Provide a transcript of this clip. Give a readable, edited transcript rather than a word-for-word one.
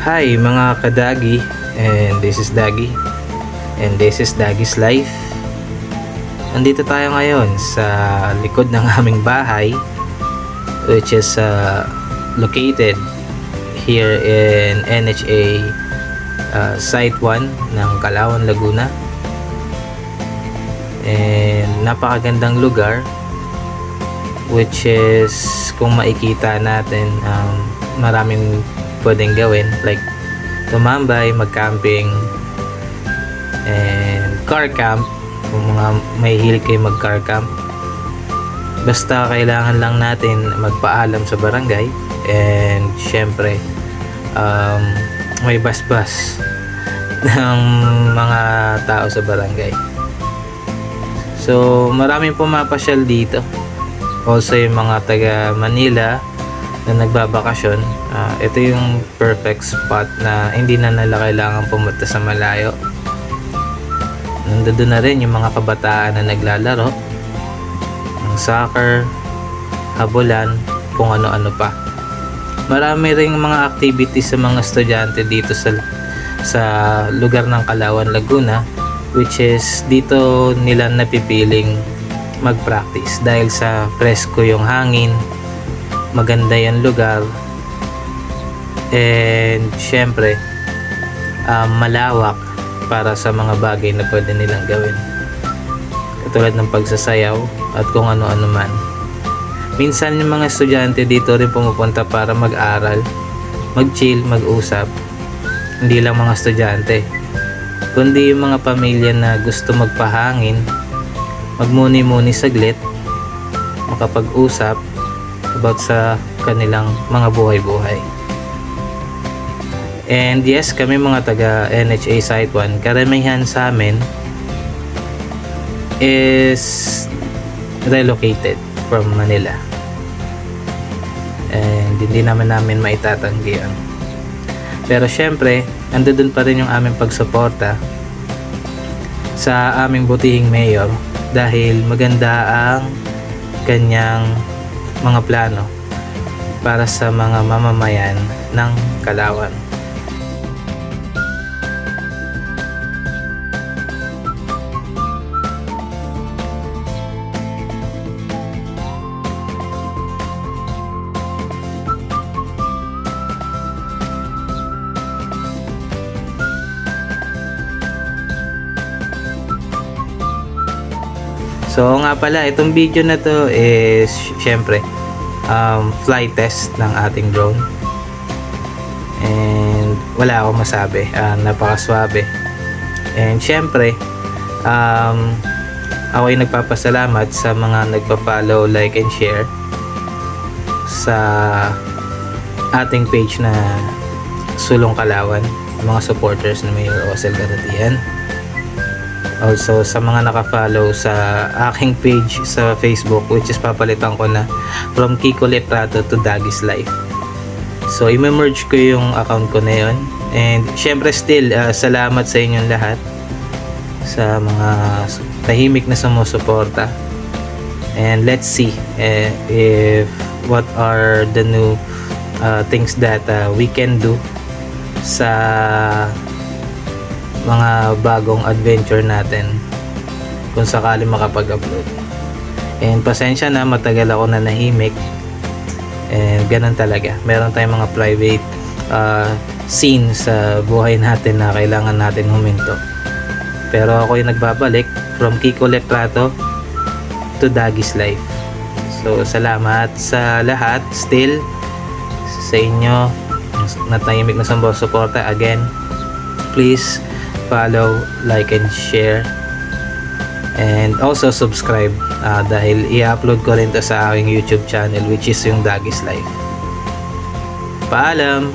Hi mga kadagi, and this is Dagi, and this is Dagi's Life. Nandito tayo ngayon sa likod ng aming bahay, which is located here in NHA Site 1 ng Calauan, Laguna. And napakagandang lugar, which is kung makikita natin maraming pwedeng gawin, like tumambay, mag-camping, and car camp kung mga may hilig kayo mag-car camp. Basta kailangan lang natin magpaalam sa barangay, and syempre may bus-bus ng mga tao sa barangay. So maraming pumapasyal dito, also yung mga taga Manila na nagbabakasyon. Ito yung perfect spot na hindi na nila kailangan pumunta sa malayo. Nandoon na rin yung mga kabataan na naglalaro ng soccer, habulan, kung ano-ano pa. Marami ring mga activities sa mga estudyante dito sa lugar ng Calauan, Laguna, which is dito nila napipiling mag-practice dahil sa presko yung hangin, maganda yung lugar, and syempre malawak para sa mga bagay na pwede nilang gawin, katulad ng pagsasayaw at kung ano-ano man. Minsan yung mga estudyante dito rin pumupunta para mag-aral, mag-chill, mag-usap. Hindi lang mga estudyante, kundi yung mga pamilya na gusto magpahangin, magmuni-muni saglit, makapag-usap about sa kanilang mga buhay-buhay. And yes, kami mga taga NHA Site 1, karamihan sa amin is relocated from Manila, and hindi namin maitatanggi yan. Pero syempre, andun pa rin yung aming pagsuporta sa aming butihing mayor, dahil maganda ang kanyang mga plano para sa mga mamamayan ng Calauan. So nga pala, itong video na to is syempre flight test ng ating drone, and wala akong masabi, napakaswabe. And syempre ako ay nagpapasalamat sa mga nagpa-follow, like, and share sa ating page na Sulong Calauan, mga supporters na Mayor Osel Garatian. Also sa mga naka-follow sa aking page sa Facebook, which is papalitan ko na from Kiko Letrato to Dagi's Life. So i-merge ko yung account ko na yun. And syempre still salamat sa inyong lahat, sa mga tahimik na sumusuporta. And let's see if what are the new things that we can do sa mga bagong adventure natin kung sakali makapag-upload. And pasensya na, matagal ako na nahimik, and ganun talaga, meron tayong mga private scene sa buhay natin na kailangan natin huminto. Pero ako yung nagbabalik from Kiko Letrato to Dagi's Life. So salamat sa lahat, still sa inyo na tahimik na suporta. Again, please follow, like, and share, and also subscribe, dahil i-upload ko rin to sa aking YouTube channel, which is yung Dagi's Life. Paalam!